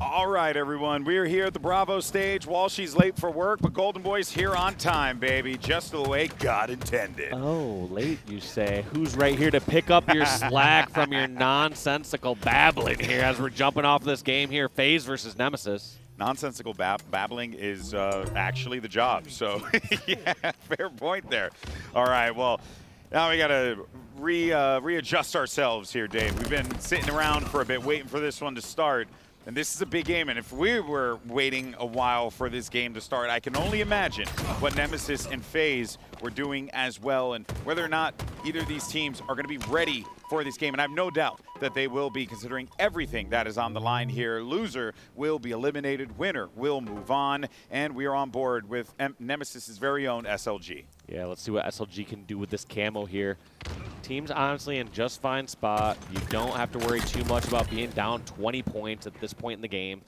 All right, everyone. We're here at the Bravo stage. Walshy's late for work, but Golden Boy's here on time, baby. Just the way God intended. Oh, late, you say. Who's right here to pick up your slack from your nonsensical babbling here as we're jumping off this game here? FaZe versus Nemesis. Nonsensical babbling is actually the job. So, yeah, fair point there. All right, well, now we got to readjust ourselves here, Dave. We've been sitting around for a bit waiting for this one to start. And this is a big game, and if we were waiting a while for this game to start, I can only imagine what Nemesis and FaZe were doing as well, and whether or not either of these teams are going to be ready for this game. And I have no doubt that they will be, considering everything that is on the line here. Loser will be eliminated, winner will move on, and we are on board with Nemesis's very own SLG. Yeah, let's see what SLG can do with this camo here. Team's honestly in just fine spot. You don't have to worry too much about being down 20 points at this point in the game.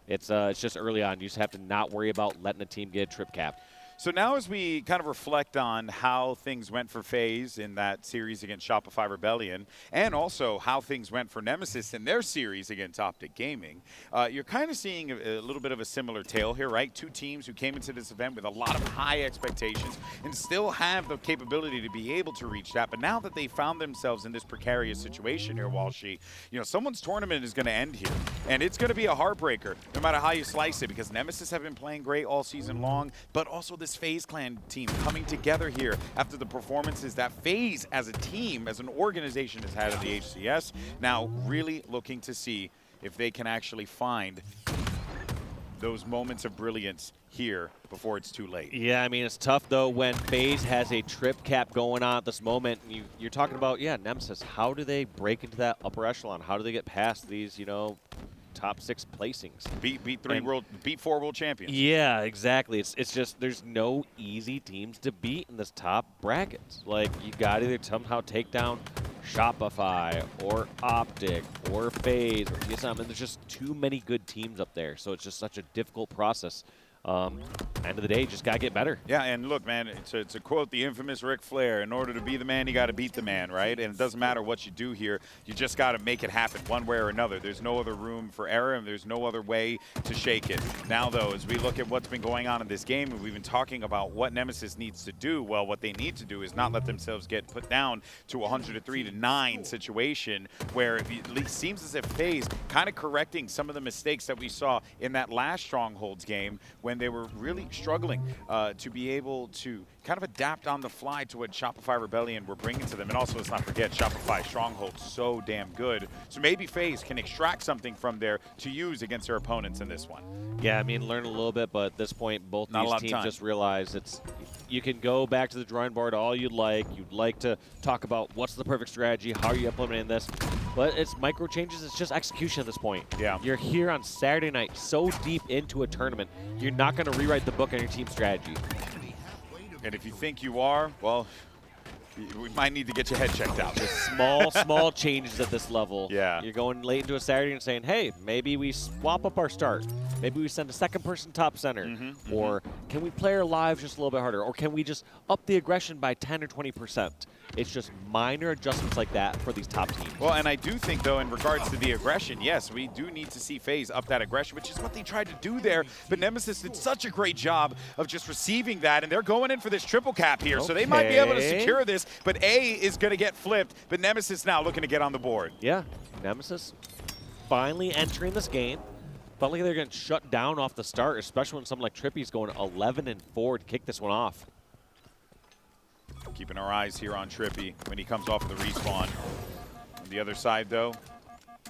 It's just early on. You just have to not worry about letting a team get a trip cap. So now as we kind of reflect on how things went for FaZe in that series against Shopify Rebellion, and also how things went for Nemesis in their series against Optic Gaming, you're kind of seeing a little bit of a similar tale here, right? Two teams who came into this event with a lot of high expectations and still have the capability to be able to reach that. But now that they found themselves in this precarious situation here, Walshy, you know, someone's tournament is going to end here. And it's going to be a heartbreaker, no matter how you slice it, because Nemesis have been playing great all season long, but also this FaZe Clan team coming together here after the performances that FaZe as a team, as an organization, has had at the HCS. Now really looking to see if they can actually find those moments of brilliance here before it's too late. Yeah, I mean, it's tough, though, when FaZe has a trip cap going on at this moment. You're talking about, yeah, Nemesis. How do they break into that upper echelon? How do they get past these, you know, top 6 placings? Beat 4 world champions. Yeah, exactly. It's just there's no easy teams to beat in this top bracket. Like, you got to either somehow take down Shopify or Optic or FaZe or TSM, and there's just too many good teams up there. So it's just such a difficult process. End of the day, you just got to get better. Yeah, and look, man, to quote the infamous Ric Flair, in order to be the man, you got to beat the man, right? And it doesn't matter what you do here. You just got to make it happen one way or another. There's no other room for error, and there's no other way to shake it. Now, though, as we look at what's been going on in this game, and we've been talking about what Nemesis needs to do, well, what they need to do is not let themselves get put down to a 103-9 situation where it at least seems as if FaZe kind of correcting some of the mistakes that we saw in that last Strongholds game when they were really struggling to be able to kind of adapt on the fly to what Shopify Rebellion were bringing to them. And also, let's not forget, Shopify Stronghold's so damn good. So maybe FaZe can extract something from there to use against their opponents in this one. Yeah, I mean, learn a little bit, but at this point, both these teams just realize you can go back to the drawing board all you'd like. You'd like to talk about what's the perfect strategy, how are you implementing this, but it's micro changes. It's just execution at this point. Yeah. You're here on Saturday night, so deep into a tournament, you're not going to rewrite the book on your team strategy. And if you think you are, well, we might need to get your head checked out. Just small changes at this level. Yeah. You're going late into a Saturday and saying, hey, maybe we swap up our start. Maybe we send a second person top center. Or can we play our lives just a little bit harder? Or can we just up the aggression by 10 or 20%? It's just minor adjustments like that for these top teams. Well, and I do think, though, in regards to the aggression, yes, we do need to see FaZe up that aggression, which is what they tried to do there. But Nemesis did such a great job of just receiving that, and they're going in for this triple cap here. Okay. So they might be able to secure this, but A is going to get flipped, but Nemesis now looking to get on the board. Yeah, Nemesis finally entering this game. Felt like they're going to shut down off the start, especially when someone like TriPPPeY's going 11-4 to kick this one off. Keeping our eyes here on TriPPPeY when he comes off of the respawn. On the other side, though,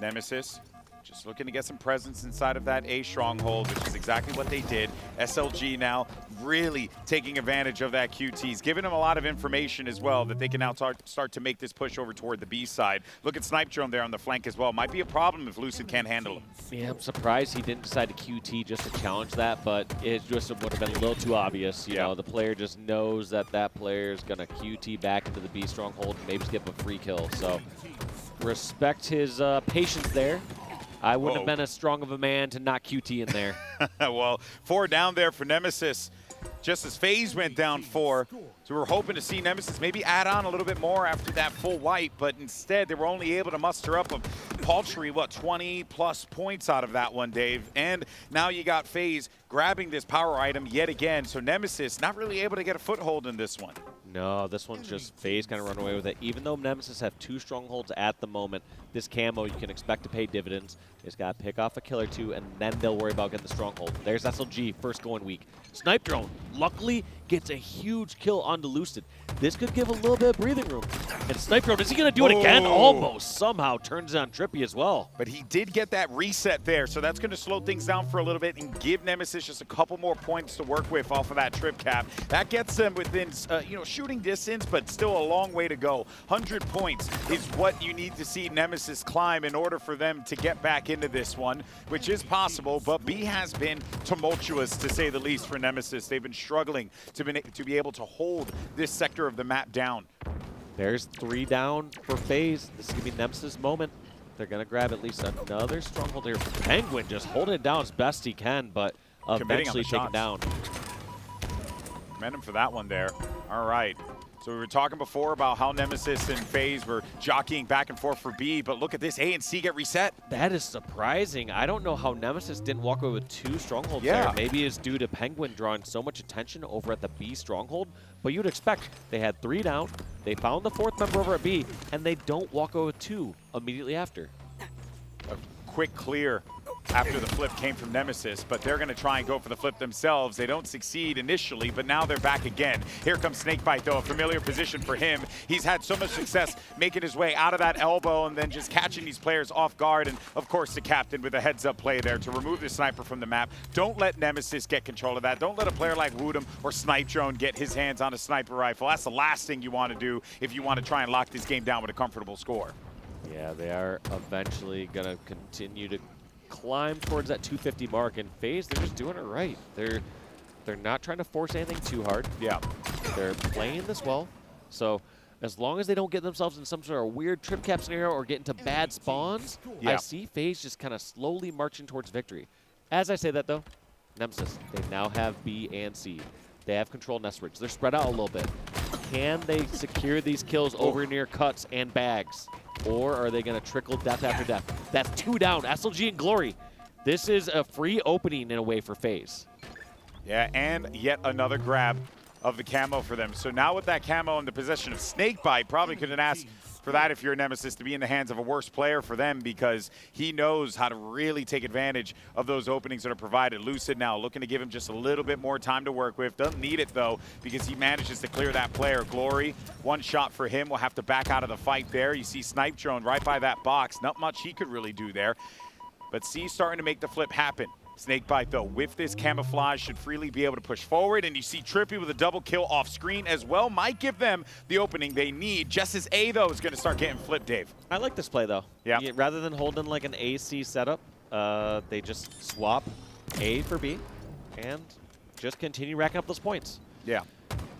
Nemesis just looking to get some presence inside of that A stronghold, which is exactly what they did. SLG now really taking advantage of that QTs, giving them a lot of information as well that they can now start to make this push over toward the B side. Look at Snipedrone there on the flank as well. Might be a problem if Lucid can't handle him. Yeah, I'm surprised he didn't decide to QT just to challenge that, but it just would have been a little too obvious. You know, the player just knows that that player is going to QT back into the B stronghold and maybe skip a free kill. So respect his patience there. I wouldn't have been as strong of a man to not QT in there. Well, 4 down there for Nemesis. just as FaZe went down 4. So we were hoping to see Nemesis maybe add on a little bit more after that full wipe, but instead they were only able to muster up a paltry, 20+ points out of that one, Dave. And now you got FaZe grabbing this power item yet again, so Nemesis not really able to get a foothold in this one. No, this one's just FaZe kind of run away with it. Even though Nemesis have 2 strongholds at the moment, this camo you can expect to pay dividends. They just got to pick off a kill or 2, and then they'll worry about getting the stronghold. There's SLG, first going weak. Snipedrone, luckily, gets a huge kill onto Lucid. This could give a little bit of breathing room. And Snipedrone, is he going to do it again? Almost. Somehow turns it on TriPPPeY as well. But he did get that reset there, so that's going to slow things down for a little bit and give Nemesis just a couple more points to work with off of that trip cap. That gets them within, shooting distance, but still a long way to go. 100 points is what you need to see Nemesis climb in order for them to get back into this one, which is possible, but B has been tumultuous, to say the least, for Nemesis. They've been struggling to be able to hold this sector of the map down. There's 3 down for FaZe. This is going to be Nemesis' moment. They're going to grab at least another stronghold here. Pznguin just holding it down as best he can, but eventually taken down. Commend him for that one there. All right. So we were talking before about how Nemesis and FaZe were jockeying back and forth for B, but look at this, A and C get reset. That is surprising. I don't know how Nemesis didn't walk away with 2 strongholds there. Maybe it's due to Pznguin drawing so much attention over at the B stronghold, but you'd expect they had 3 down, they found the 4th member over at B, and they don't walk away with 2 immediately after. A quick clear after the flip came from Nemesis, but they're going to try and go for the flip themselves. They don't succeed initially, but now they're back again. Here comes SnakeBite, though, a familiar position for him. He's had so much success making his way out of that elbow and then just catching these players off guard. And, of course, the captain with a heads-up play there to remove the sniper from the map. Don't let Nemesis get control of that. Don't let a player like WuTum or Snipedrone get his hands on a sniper rifle. That's the last thing you want to do if you want to try and lock this game down with a comfortable score. Yeah, they are eventually going to continue to climb towards that 250 mark, and FaZe, they're just doing it right. They're not trying to force anything too hard. Yeah. They're playing this well. So as long as they don't get themselves in some sort of weird trip cap scenario or get into bad spawns, I see FaZe just kind of slowly marching towards victory. As I say that, though, Nemesis, they now have B and C. They have control Nest Ridge. They're spread out a little bit. Can they secure these kills over near cuts and bags? Or are they going to trickle death after death? That's 2 down. SLG and Glory. This is a free opening in a way for FaZe. Yeah, and yet another grab of the camo for them. So now with that camo in the possession of SnakeBite, probably couldn't ask for that if you're a Nemesis to be in the hands of a worse player for them, because he knows how to really take advantage of those openings that are provided. Lucid now looking to give him just a little bit more time to work with. Doesn't need it, though, because he manages to clear that player. Glory, 1 shot for him. Will have to back out of the fight there. You see Snipedrone right by that box. Not much he could really do there. But C starting to make the flip happen. SnakeBite, though, with this camouflage, should freely be able to push forward. And you see TriPPPeY with a double kill off screen as well. Might give them the opening they need. Just as A, though, is going to start getting flipped, Dave. I like this play, though. Yeah. Rather than holding like an AC setup, they just swap A for B and just continue racking up those points. Yeah.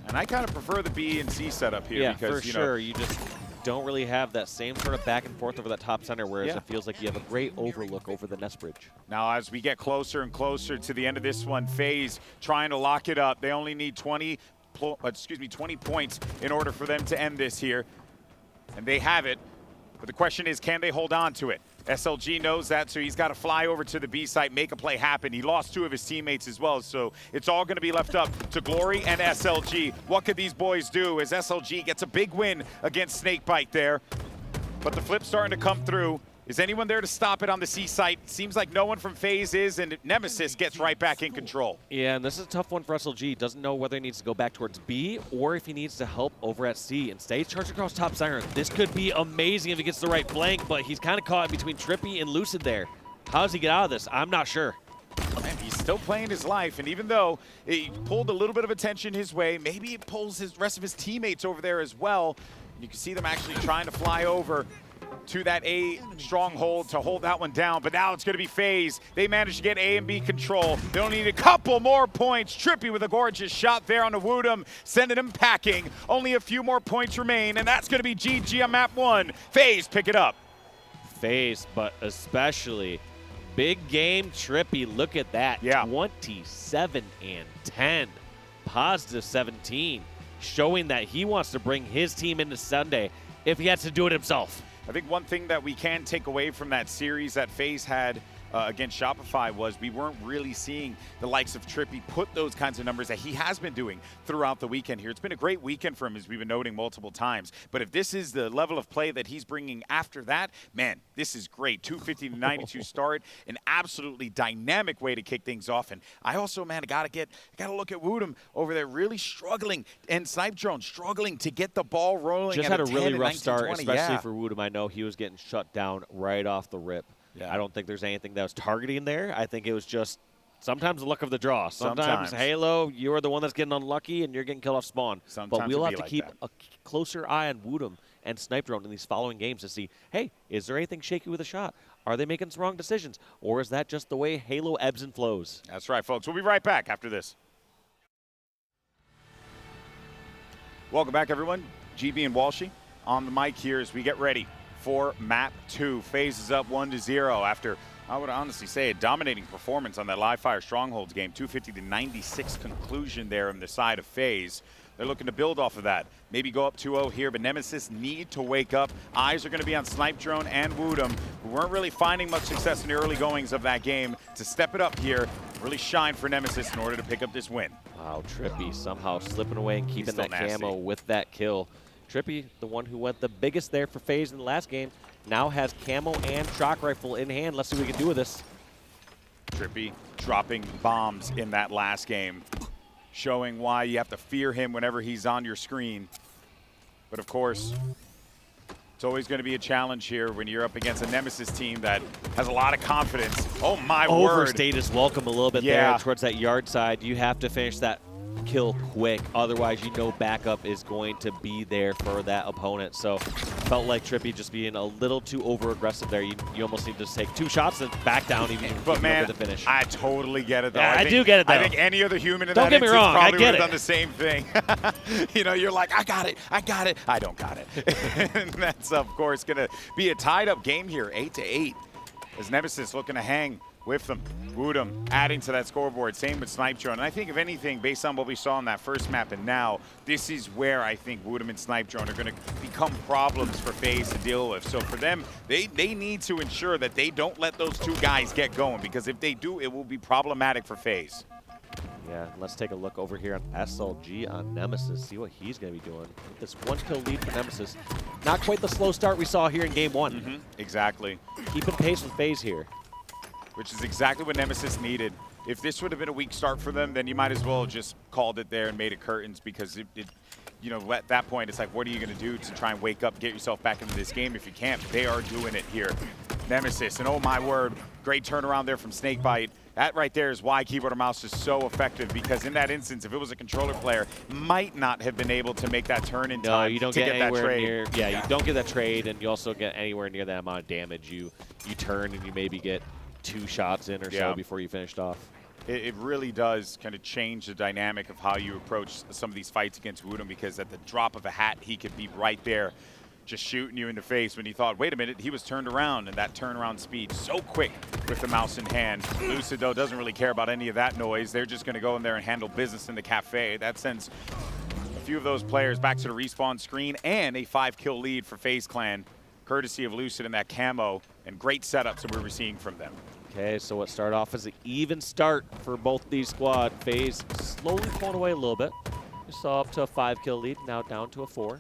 And I kind of prefer the B and C setup here. Yeah, because, for sure. You just don't really have that same sort of back and forth over that top center, whereas it feels like you have a great overlook over the nest bridge. Now, as we get closer and closer to the end of this one, FaZe trying to lock it up. They only need 20 points in order for them to end this here. And they have it. But the question is, can they hold on to it? SLG knows that, so he's got to fly over to the B site, make a play happen. He lost 2 of his teammates as well, so it's all going to be left up to Glory and SLG. What could these boys do as SLG gets a big win against SnakeBite there? But the flip's starting to come through. Is anyone there to stop it on the C site? Seems like no one from FaZe is, and Nemesis gets right back in control. Yeah, and this is a tough one for SLG. Doesn't know whether he needs to go back towards B or if he needs to help over at C. Instead, he's charging across top center. This could be amazing if he gets the right flank, but he's kind of caught in between TriPPPeY and Lucid there. How does he get out of this? I'm not sure. Man, he's still playing his life, and even though he pulled a little bit of attention his way, maybe it pulls his rest of his teammates over there as well. You can see them actually trying to fly over to that A stronghold to hold that one down, but now it's going to be FaZe. They managed to get A and B control. They only need a couple more points. TriPPPeY with a gorgeous shot there on the WuTum, sending him packing. Only a few more points remain, and that's going to be GG on map 1. FaZe pick it up. FaZe, but especially big game TriPPPeY. Look at that. Yeah. 27 and 10. positive 17, showing that he wants to bring his team into Sunday if he has to do it himself. I think one thing that we can take away from that series that FaZe had against Shopify was we weren't really seeing the likes of TriPPPeY put those kinds of numbers that he has been doing throughout the weekend here. It's been a great weekend for him, as we've been noting multiple times. But if this is the level of play that he's bringing after that, man, this is great. 250 to 92 start, an absolutely dynamic way to kick things off. And I also, man, gotta look at WuTum over there, really struggling, and Snipedrone struggling to get the ball rolling. Just at had a really 10, rough 19, start, 20. especially Yeah. for WuTum. I know he was getting shut down right off the rip. Yeah. I don't think there's anything that was targeting there. I think it was just sometimes the luck of the draw. Sometimes Halo, you're the one that's getting unlucky and you're getting killed off spawn. Sometimes but we'll have to like keep that. a closer eye on WuTum and Snipedrone in these following games to see, hey, is there anything shaky with a shot? Are they making some wrong decisions? Or is that just the way Halo ebbs and flows? That's right, folks. We'll be right back after this. Welcome back, everyone. GB and Walshy on the mic here as we get ready for map 2. FaZe is up 1-0 after, I would honestly say, a dominating performance on that live fire Strongholds game. 250 to 96 conclusion there on the side of FaZe. They're looking to build off of that. Maybe go up 2-0 here, but Nemesis need to wake up. Eyes are going to be on Snipedrone and WuTum, who weren't really finding much success in the early goings of that game, to step it up here, really shine for Nemesis in order to pick up this win. Wow, TriPPPeY somehow slipping away and keeping that camo with that kill. TriPPPeY, the one who went the biggest there for FaZe in the last game, now has camo and shock rifle in hand. Let's see what we can do with this. TriPPPeY dropping bombs in that last game, showing why you have to fear him whenever he's on your screen. But of course, it's always going to be a challenge here when you're up against a Nemesis team that has a lot of confidence. Oh my word. Overstayed his welcome a little bit there towards that yard side. You have to finish that kill quick, otherwise you know backup is going to be there for that opponent. So felt like TriPPPeY just being a little too over aggressive there. You almost need to just take 2 shots and back down even man, the finish. I totally get it though. Yeah, I do get it though. I think any other human in Don't that get me instance wrong, probably I get would have it. done the same thing. You know, you're like, I got it, I don't got it. And that's of course gonna be a tied up game here, 8-8, as Nemesis looking to hang with them. WuTum adding to that scoreboard. Same with Snipedrone. And I think, if anything, based on what we saw in that first map and now, this is where I think WuTum and Snipedrone are going to become problems for FaZe to deal with. So for them, they need to ensure that they don't let those 2 guys get going, because if they do, it will be problematic for FaZe. Yeah, let's take a look over here on SLG on Nemesis, see what he's going to be doing. With this 1-kill lead for Nemesis. Not quite the slow start we saw here in game 1. Exactly. Keeping pace with FaZe here. Which is exactly what Nemesis needed. If this would have been a weak start for them, then you might as well just called it there and made it curtains, because you know, at that point, it's like, what are you going to do to try and wake up, get yourself back into this game if you can't? They are doing it here. Nemesis, and oh my word, great turnaround there from SnakeBite. That right there is why keyboard and mouse is so effective, because in that instance, if it was a controller player, might not have been able to make that turn in time you don't to get that anywhere trade. near. Yeah, you don't get that trade, and you also get anywhere near that amount of damage. You turn and you maybe get 2 shots in or so before you finished off. It really does kind of change the dynamic of how you approach some of these fights against WuTum, because at the drop of a hat, he could be right there just shooting you in the face when you thought, wait a minute, he was turned around, and that turnaround speed so quick with the mouse in hand. Lucid, though, doesn't really care about any of that noise. They're just going to go in there and handle business in the cafe. That sends a few of those players back to the respawn screen, and a 5-kill lead for FaZe Clan, courtesy of Lucid and that camo, and great setups that we were seeing from them. Okay, so what started off as an even start for both these squad. FaZe slowly pulling away a little bit. We saw up to a 5-kill lead, now down to a 4.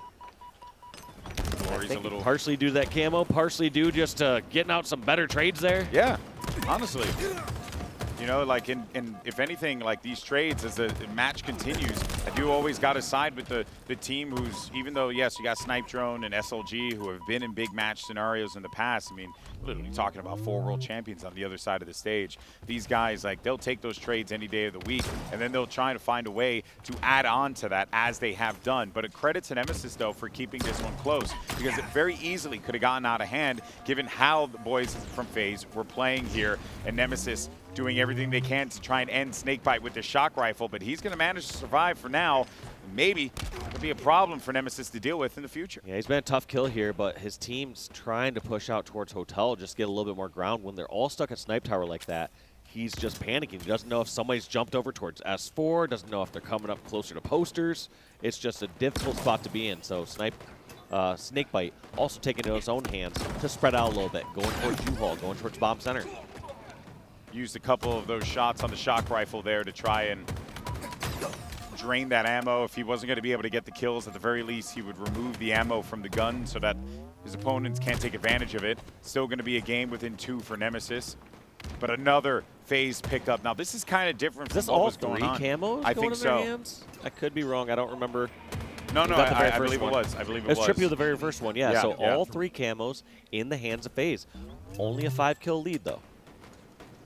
I think partially due to that camo, partially due just to getting out some better trades there. Yeah, honestly. You know, like, if anything, like these trades, as the match continues, I do always got to side with the team who's, even though, yes, you got Snipedrone and SLG who have been in big match scenarios in the past. I mean, literally talking about 4 world champions on the other side of the stage. These guys, like, they'll take those trades any day of the week, and then they'll try to find a way to add on to that, as they have done. But a credit to Nemesis, though, for keeping this one close, because it very easily could have gotten out of hand given how the boys from FaZe were playing here, and Nemesis doing everything they can to try and end SnakeBite with the shock rifle, but he's going to manage to survive for now. Maybe it'll be a problem for Nemesis to deal with in the future. Yeah, he's been a tough kill here, but his team's trying to push out towards Hotel, just get a little bit more ground. When they're all stuck at Snipe Tower like that, he's just panicking. He doesn't know if somebody's jumped over towards S4, doesn't know if they're coming up closer to posters. It's just a difficult spot to be in. So SnakeBite also taking it in his own hands to spread out a little bit, going towards U-Haul, going towards bomb center. Used a couple of those shots on the shock rifle there to try and drain that ammo. If he wasn't going to be able to get the kills, at the very least, he would remove the ammo from the gun so that his opponents can't take advantage of it. Still going to be a game within 2 for Nemesis. But another FaZe pickup. Now, this is kind of different from what was going on. Is this all 3 camos I going think in their so. hands? I could be wrong. I don't remember. No, I believe it one. was. I believe it was. It's TriPPPeY with the very first one, yeah. So yeah. all 3 camos in the hands of FaZe. Only a 5-kill lead, though.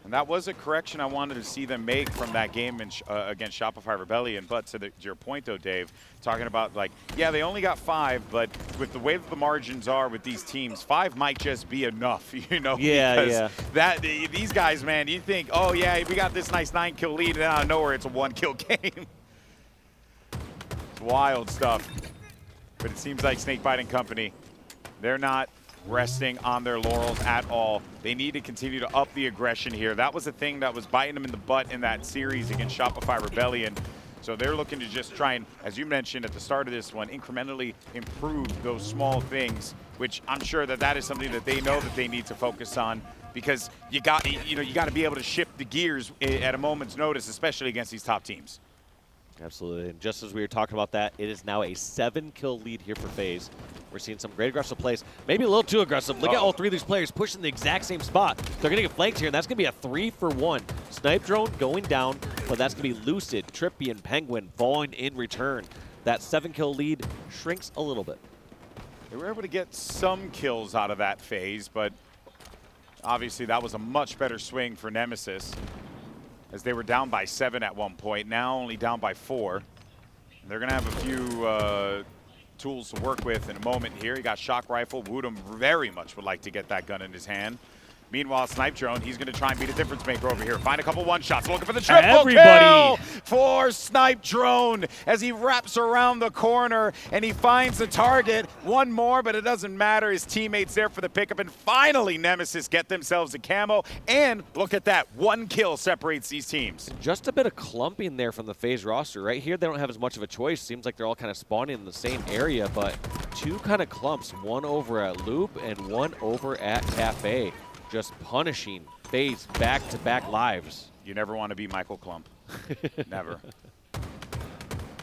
And that was a correction I wanted to see them make from that game against Shopify Rebellion. But to your point, though, Dave, talking about, like, yeah, they only got 5, but with the way that the margins are with these teams, 5 might just be enough, you know? Yeah, because these guys, man, you think, oh, yeah, we got this nice 9-kill lead, and out of nowhere, it's a 1-kill game. It's wild stuff. But it seems like SnakeBite and company, they're not resting on their laurels at all. They need to continue to up the aggression here. That was a thing that was biting them in the butt in that series against Shopify Rebellion. So they're looking to just try and, as you mentioned at the start of this one, incrementally improve those small things, which I'm sure that is something that they know that they need to focus on, because you got to be able to shift the gears at a moment's notice, especially against these top teams. Absolutely. And just as we were talking about that, it is now a 7-kill lead here for FaZe. We're seeing some great aggressive plays. Maybe a little too aggressive. Look at all 3 of these players pushing the exact same spot. They're going to get flanked here, and that's going to be a 3-for-1. Snipedrone going down, but that's going to be Lucid, TriPPPeY, and Pznguin falling in return. That 7-kill lead shrinks a little bit. They were able to get some kills out of that phase, but obviously that was a much better swing for Nemesis, as they were down by 7 at one point, now only down by 4. And they're going to have a few tools to work with in a moment here. He got shock rifle. WuTum very much would like to get that gun in his hand. Meanwhile, Snipedrone, he's going to try and be the difference maker over here. Find a couple one-shots. Looking for the triple kill for Snipedrone as he wraps around the corner and he finds the target. One more, but it doesn't matter. His teammates there for the pickup. And finally, Nemesis get themselves a camo. And look at that. 1 kill separates these teams. Just a bit of clumping there from the FaZe roster. Right here, they don't have as much of a choice. Seems like they're all kind of spawning in the same area, but 2 kind of clumps. One over at Loop and one over at Cafe. Just punishing FaZe back-to-back lives. You never want to be Michael Klump. Never.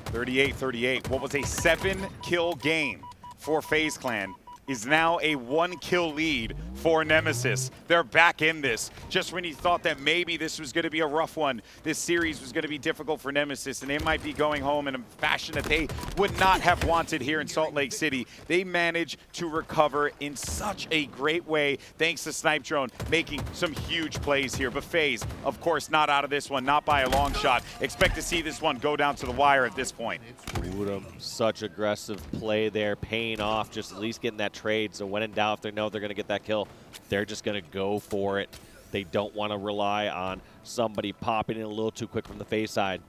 38-38. What was a 7-kill game for FaZe Clan is now a 1-kill lead for Nemesis. They're back in this. Just when you thought that maybe this was going to be a rough one, this series was going to be difficult for Nemesis, and they might be going home in a fashion that they would not have wanted here in Salt Lake City, they managed to recover in such a great way, thanks to Snipedrone making some huge plays here. But FaZe, of course, not out of this one, not by a long shot. Expect to see this one go down to the wire at this point. WuTum, such aggressive play there, paying off, just at least getting that trade. So when in doubt, if they know they're going to get that kill, they're just going to go for it. They don't want to rely on somebody popping in a little too quick from the FaZe side.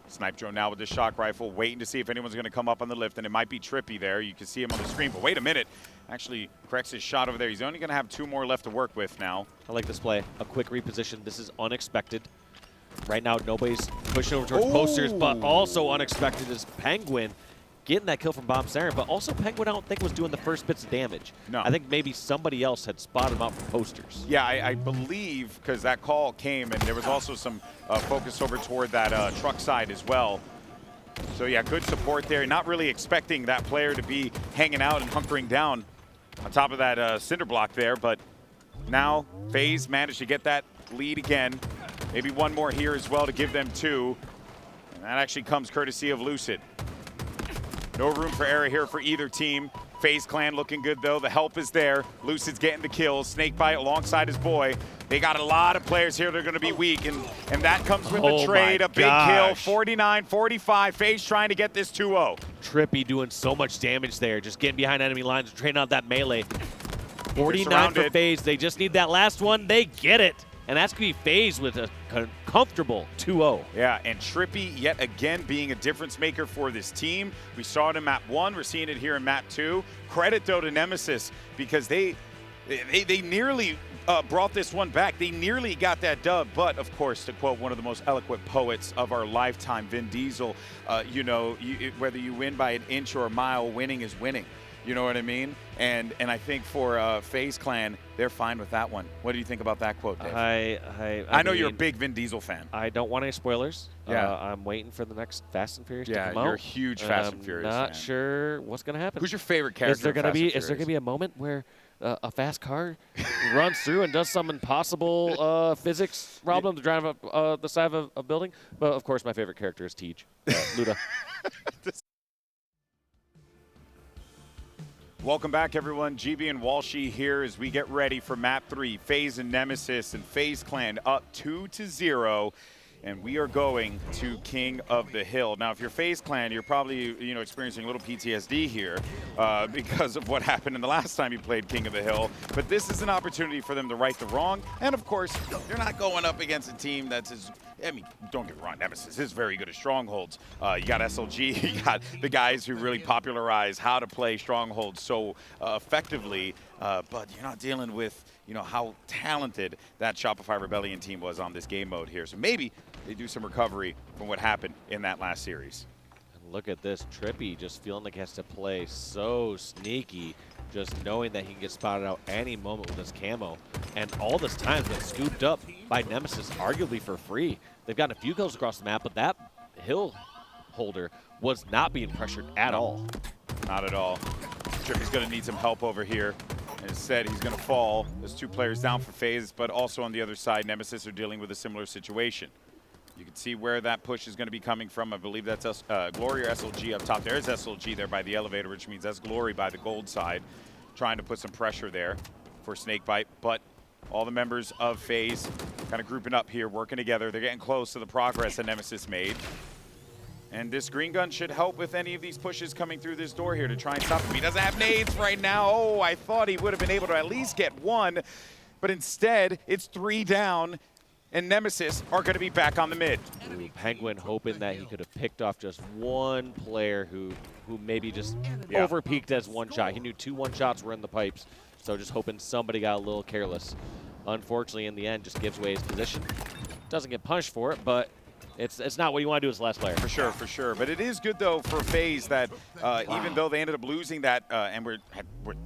Snipedrone now with the shock rifle, waiting to see if anyone's going to come up on the lift, and it might be TriPPPeY there. You can see him on the screen, but wait a minute. Actually corrects his shot over there. He's only going to have 2 more left to work with now. I like this play. A quick reposition. This is unexpected. Right now, nobody's pushing over towards posters, but also unexpected is Pznguin getting that kill from Bomb Center, but also Pznguin, I don't think, was doing the first bits of damage. No. I think maybe somebody else had spotted him out from posters. Yeah, I believe, because that call came, and there was also some focus over toward that truck side as well. So yeah, good support there. Not really expecting that player to be hanging out and hunkering down on top of that cinder block there, but now FaZe managed to get that lead again. Maybe one more here as well to give them 2. And that actually comes courtesy of Lucid. No room for error here for either team. FaZe Clan looking good, though. The help is there. Lucid's getting the kills. SnakeBite alongside his boy. They got a lot of players here that are going to be weak, and that comes with the trade. A big kill, 49-45. FaZe trying to get this 2-0. TriPPPeY doing so much damage there, just getting behind enemy lines, trading out that melee. 49 for FaZe. They just need that last one. They get it. And that's going to be FaZe with a comfortable 2-0. Yeah, and TriPPPeY yet again being a difference maker for this team. We saw it in map 1. We're seeing it here in map 2. Credit, though, to Nemesis, because they nearly brought this one back. They nearly got that dub, but of course, to quote one of the most eloquent poets of our lifetime, Vin Diesel, you know, whether you win by an inch or a mile, winning is winning. You know what I mean? And I think for FaZe Clan, they're fine with that one. What do you think about that quote, Dave? I know you're a big Vin Diesel fan. I don't want any spoilers. Yeah. I'm waiting for the next Fast and Furious to come out. Yeah, you're a huge Fast and Furious fan. Not sure what's going to happen. Who's your favorite character? Is there going to be a moment where a fast car runs through and does some impossible physics problem to drive up the side of a building? But of course, my favorite character is Tej, Luda. Welcome back, everyone. GB and Walshy here as we get ready for Map 3, FaZe and Nemesis, and FaZe Clan up 2-0. And we are going to King of the Hill. Now, if you're FaZe Clan, you're probably experiencing a little PTSD here because of what happened in the last time you played King of the Hill. But this is an opportunity for them to right the wrong. And of course, they're not going up against a team that's as, I mean, don't get me wrong, Nemesis is very good at strongholds. You got SLG, you got the guys who really popularize how to play strongholds so effectively. But you're not dealing with how talented that Shopify Rebellion team was on this game mode here. So maybe they do some recovery from what happened in that last series. And look at this, TriPPPeY just feeling like he has to play so sneaky, just knowing that he can get spotted out any moment with his camo. And all this time has been scooped up by Nemesis, arguably for free. They've gotten a few kills across the map, but that hill holder was not being pressured at all. Not at all. TriPPPeY's going to need some help over here. Instead, he's going to fall. There's 2 players down for FaZe, but also on the other side, Nemesis are dealing with a similar situation. You can see where that push is going to be coming from. I believe that's Glory or SLG up top. There's SLG there by the elevator, which means that's Glory by the gold side, trying to put some pressure there for SnakeBite. But all the members of FaZe kind of grouping up here, working together. They're getting close to the progress that Nemesis made. And this green gun should help with any of these pushes coming through this door here to try and stop him. He doesn't have nades right now. Oh, I thought he would have been able to at least get 1. But instead, it's 3 down, and Nemesis are going to be back on the mid. Ooh, Pznguin hoping that he could have picked off just one player who maybe just over-peaked as one shot. He knew 2 one-shots were in the pipes, so just hoping somebody got a little careless. Unfortunately, in the end, just gives away his position. Doesn't get punished for it, but it's not what you want to do as the last player. For sure, for sure. But it is good, though, for FaZe that even though they ended up losing that and we're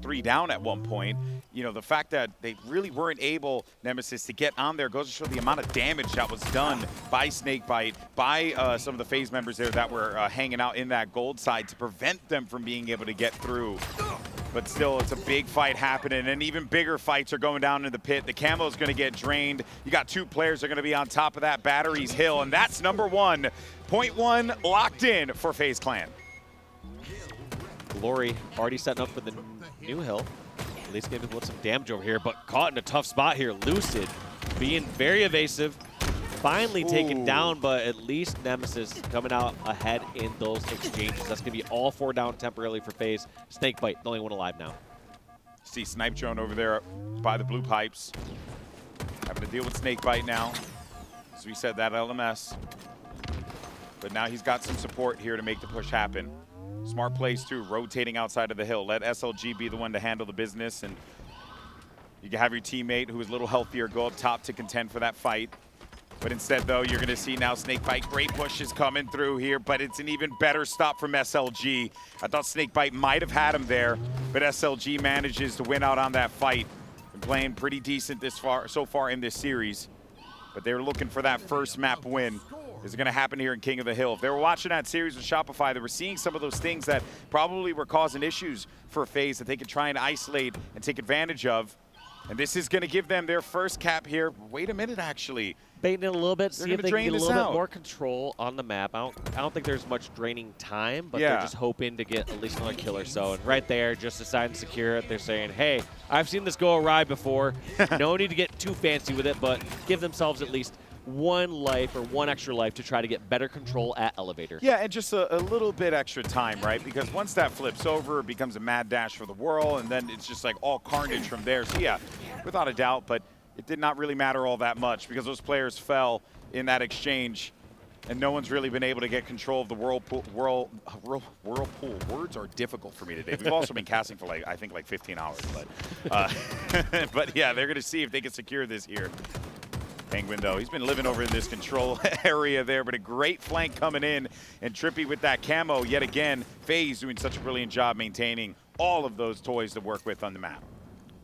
3 down at one point, the fact that they really weren't able, Nemesis, to get on there goes to show the amount of damage that was done by SnakeBite, by some of the FaZe members there that were hanging out in that gold side to prevent them from being able to get through. But still, it's a big fight happening, and even bigger fights are going down in the pit. The camo is going to get drained. You got 2 players that are going to be on top of that Batteries Hill, and that's number 1. Point 1 locked in for FaZe Clan. Glory already setting up for the new hill. At least getting to put some damage over here, but caught in a tough spot here. Lucid being very evasive. Finally taken down, but at least Nemesis coming out ahead in those exchanges. That's going to be all 4 down temporarily for FaZe. SnakeBite, the only one alive now. See Snipedrone over there by the blue pipes. Having to deal with SnakeBite now. As we said, that LMS. But now he's got some support here to make the push happen. Smart plays too, rotating outside of the hill. Let SLG be the one to handle the business, and you can have your teammate who is a little healthier go up top to contend for that fight. But instead, though, you're going to see now SnakeBite. Great pushes coming through here, but it's an even better stop from SLG. I thought SnakeBite might have had him there, but SLG manages to win out on that fight. Been playing pretty decent so far in this series, but they were looking for that first map win. Is it going to happen here in King of the Hill? If they were watching that series with Shopify, they were seeing some of those things that probably were causing issues for FaZe that they could try and isolate and take advantage of. And this is going to give them their first cap here. Wait a minute, actually. Baiting it a little bit, see if they can get a little bit more control on the map. I don't think there's much draining time, but they're just hoping to get at least another kill or so. And right there, just decide to secure it. They're saying, hey, I've seen this go awry before. No need to get too fancy with it, but give themselves at least 1 life or 1 extra life to try to get better control at elevator. Yeah, and just a little bit extra time, right? Because once that flips over, it becomes a mad dash for the world, and then it's just like all carnage from there. So yeah, without a doubt, but it did not really matter all that much because those players fell in that exchange. And no one's really been able to get control of the whirlpool. Whirlpool. Words are difficult for me today. We've also been casting for I think 15 hours. But, but yeah, they're going to see if they can secure this here. Pznguin, though, he's been living over in this control area there, but a great flank coming in. And TriPPPeY with that camo yet again. FaZe doing such a brilliant job maintaining all of those toys to work with on the map.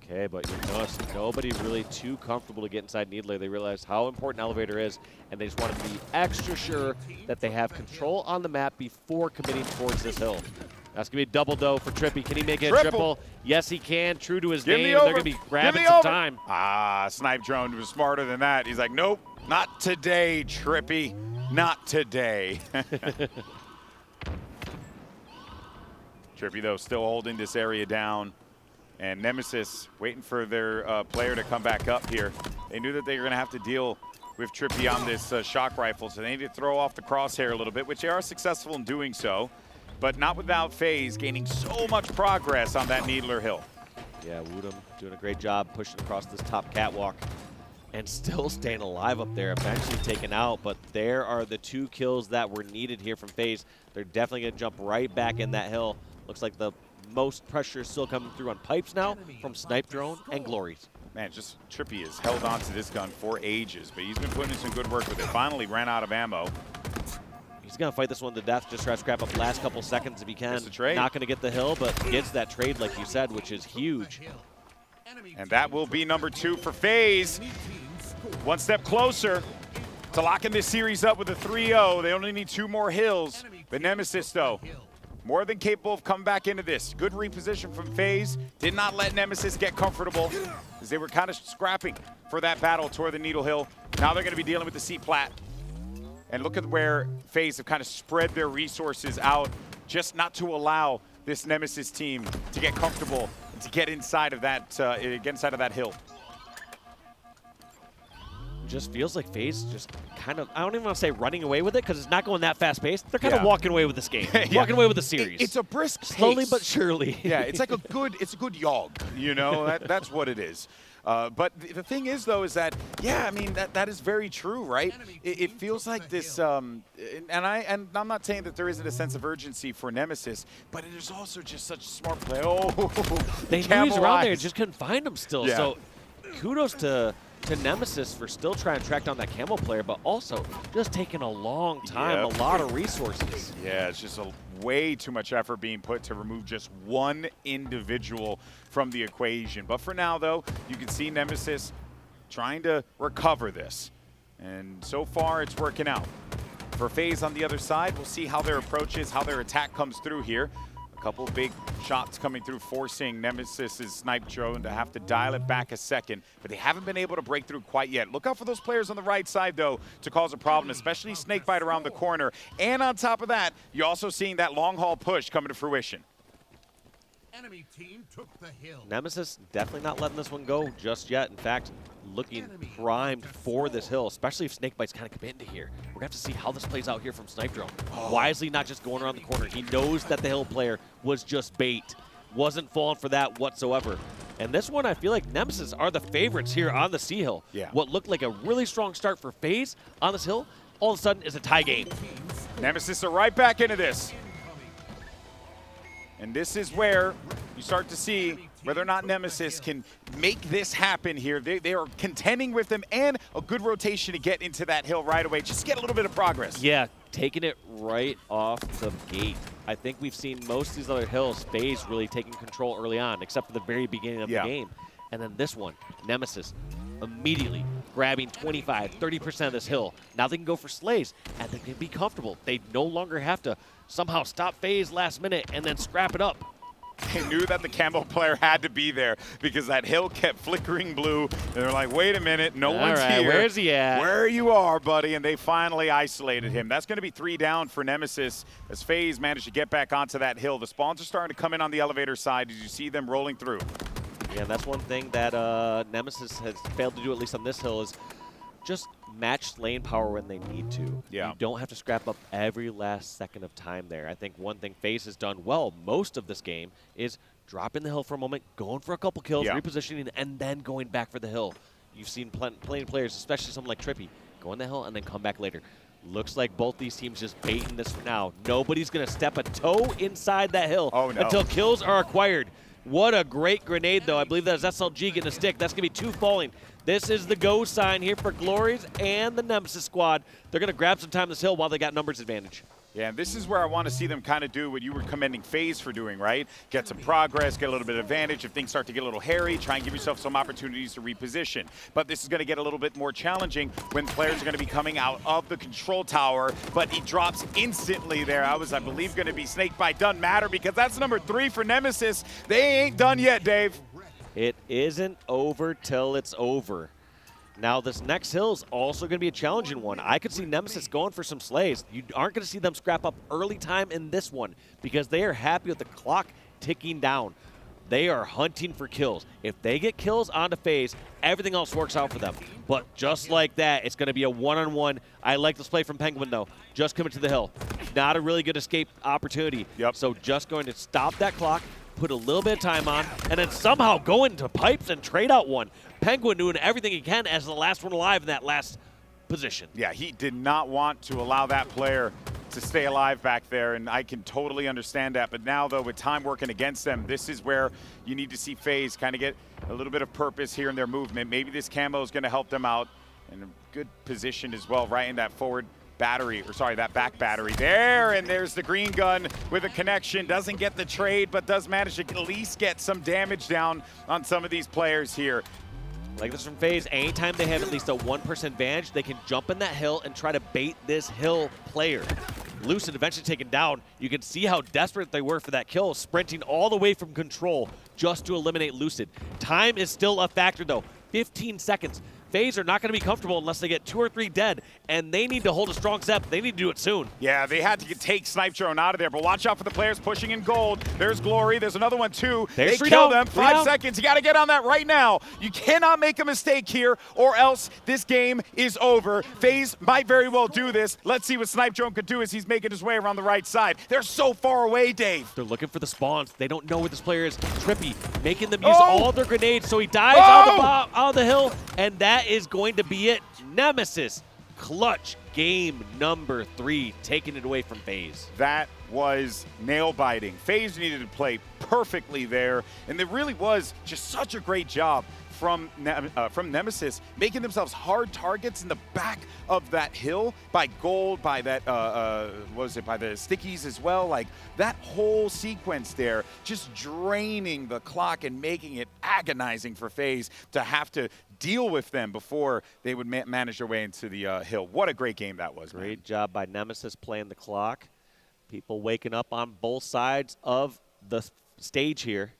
Okay, but you notice nobody really too comfortable to get inside Needler. They realize how important Elevator is, and they just want to be extra sure that they have control on the map before committing towards this hill. That's going to be a double, though, for TriPPPeY. Can he make it a triple? Yes, he can. True to his name. They're going to be grabbing some time. Ah, Snipedrone was smarter than that. He's like, nope, not today, TriPPPeY. Not today. TriPPPeY, though, still holding this area down. And Nemesis waiting for their player to come back up here. They knew that they were going to have to deal with TriPPPeY on this shock rifle, so they need to throw off the crosshair a little bit, which they are successful in doing so, but not without FaZe gaining so much progress on that Needler hill. Yeah, WuTum doing a great job pushing across this top catwalk and still staying alive up there, eventually taken out, but there are the 2 kills that were needed here from FaZe. They're definitely going to jump right back in that hill. Looks like the most pressure is still coming through on pipes now from Snipedrone and GloryGGz. Man, just TriPPPeY has held on to this gun for ages, but he's been putting in some good work with it. Finally ran out of ammo. He's going to fight this one to death, just try to scrap up the last couple seconds if he can. Not going to get the hill, but gets that trade, like you said, which is huge. And that will be number 2 for FaZe. One step closer to locking this series up with a 3-0. They only need 2 more hills. But Nemesis, though, more than capable of coming back into this. Good reposition from FaZe. Did not let Nemesis get comfortable as they were kind of scrapping for that battle toward the Needle Hill. Now they're going to be dealing with the C-Plat. And look at where FaZe have kind of spread their resources out just not to allow this Nemesis team to get comfortable and to get inside of that, hill. Just feels like FaZe just kind of, I don't even want to say running away with it because it's not going that fast paced. They're kind of walking away with this game, walking away with the series. It's a brisk pace. Slowly but surely. Yeah, it's like a good jog, you know, that's what it is. But the thing is, though, is that, yeah, I mean, that is very true, right? It feels like this, and I'm not saying that there isn't a sense of urgency for Nemesis, but it is also just such smart play. Oh, they knew he was around there, just couldn't find him still. Yeah. So kudos to Nemesis for still trying to track down that camo player, but also just taking a long time, a lot of resources. Yeah, it's just way too much effort being put to remove just one individual from the equation. But for now, though, you can see Nemesis trying to recover this. And so far, it's working out. For FaZe on the other side, we'll see how their approach is, how their attack comes through here. A couple big shots coming through, forcing Nemesis's Snipedrone to have to dial it back a second, but they haven't been able to break through quite yet. Look out for those players on the right side, though, to cause a problem, especially SnakeBite around the corner. And on top of that, you're also seeing that long haul push coming to fruition. Enemy team took the hill. Nemesis definitely not letting this one go just yet. In fact, looking primed for this hill, especially if SnakeBite's kind of committing to here. We're going to have to see how this plays out here from Snipedrone. Wisely not just going around the corner. He knows that the hill player was just bait. Wasn't falling for that whatsoever. And this one, I feel like Nemesis are the favorites here on the C hill. Yeah. What looked like a really strong start for FaZe on this hill, all of a sudden is a tie game. Nemesis are right back into this. And this is where you start to see whether or not Nemesis can make this happen here. They are contending with them, and a good rotation to get into that hill right away. Just get a little bit of progress. Yeah, taking it right off the gate. I think we've seen most of these other hills, FaZe really taking control early on, except for the very beginning of the game. And then this one, Nemesis, immediately grabbing 25, 30% of this hill. Now they can go for slays, and they can be comfortable. They no longer have to somehow stop FaZe last minute and then scrap it up. They knew that the camo player had to be there because that hill kept flickering blue. And they're like, wait a minute, no one's here. Where's he at? Where you are, buddy. And they finally isolated him. That's going to be 3 down for Nemesis as FaZe managed to get back onto that hill. The spawns are starting to come in on the elevator side as you see them rolling through. Yeah, that's one thing that Nemesis has failed to do, at least on this hill, is just match lane power when they need to. Yeah. You don't have to scrap up every last second of time there. I think one thing FaZe has done well most of this game is dropping the hill for a moment, going for a couple kills, repositioning, and then going back for the hill. You've seen plenty of players, especially someone like TriPPPeY, go on the hill and then come back later. Looks like both these teams just baiting this for now. Nobody's going to step a toe inside that hill until kills are acquired. What a great grenade, though. I believe that is SLG getting a stick. That's going to be 2 falling. This is the go sign here for GloryGGz and the Nemesis squad. They're going to grab some time on this hill while they got numbers advantage. Yeah, and this is where I want to see them kind of do what you were commending FaZe for doing, right? Get some progress, get a little bit of advantage. If things start to get a little hairy, try and give yourself some opportunities to reposition. But this is going to get a little bit more challenging when players are going to be coming out of the control tower, but he drops instantly there. I believe, going to be SnakeBite. Doesn't matter because that's number 3 for Nemesis. They ain't done yet, Dave. It isn't over till it's over. Now, this next hill is also going to be a challenging one. I could see Nemesis going for some slays. You aren't going to see them scrap up early time in this one because they are happy with the clock ticking down. They are hunting for kills. If they get kills onto FaZe, everything else works out for them. But just like that, it's going to be a one-on-one. I like this play from Pznguin, though. Just coming to the hill. Not a really good escape opportunity. Yep. So just going to stop that clock, put a little bit of time on, and then somehow go into pipes and trade out one. Pznguin doing everything he can as the last one alive in that last position. Yeah, he did not want to allow that player to stay alive back there, and I can totally understand that. But now, though, with time working against them, this is where you need to see FaZe kind of get a little bit of purpose here in their movement. Maybe this camo is going to help them out in a good position as well, right in that forward battery, or sorry, that back battery there, and there's the green gun with a connection. Doesn't get the trade, but does manage to at least get some damage down on some of these players here. Like this from FaZe, anytime they have at least a 1% advantage, they can jump in that hill and try to bait this hill player. Lucid eventually taken down. You can see how desperate they were for that kill, sprinting all the way from control just to eliminate Lucid. Time is still a factor, though. 15 seconds. FaZe are not going to be comfortable unless they get 2 or 3 dead, and they need to hold a strong step. They need to do it soon. Yeah, they had to take Snipedrone out of there, but watch out for the players pushing in gold. There's Glory. There's another one, too. They kill them. 5 seconds. You got to get on that right now. You cannot make a mistake here, or else this game is over. FaZe might very well do this. Let's see what Snipedrone could do as he's making his way around the right side. They're so far away, Dave. They're looking for the spawns. They don't know where this player is. TriPPPeY making them use all their grenades, so he dies out of the hill, and that is going to be it. Nemesis, clutch game number 3, taking it away from FaZe. That was nail-biting. FaZe needed to play perfectly there, and it really was just such a great job from Nemesis, making themselves hard targets in the back of that hill by gold, by that, by the stickies as well. Like, that whole sequence there, just draining the clock and making it agonizing for FaZe to have to deal with them before they would manage their way into the hill. What a great game that was, Great job by Nemesis playing the clock. People waking up on both sides of the stage here.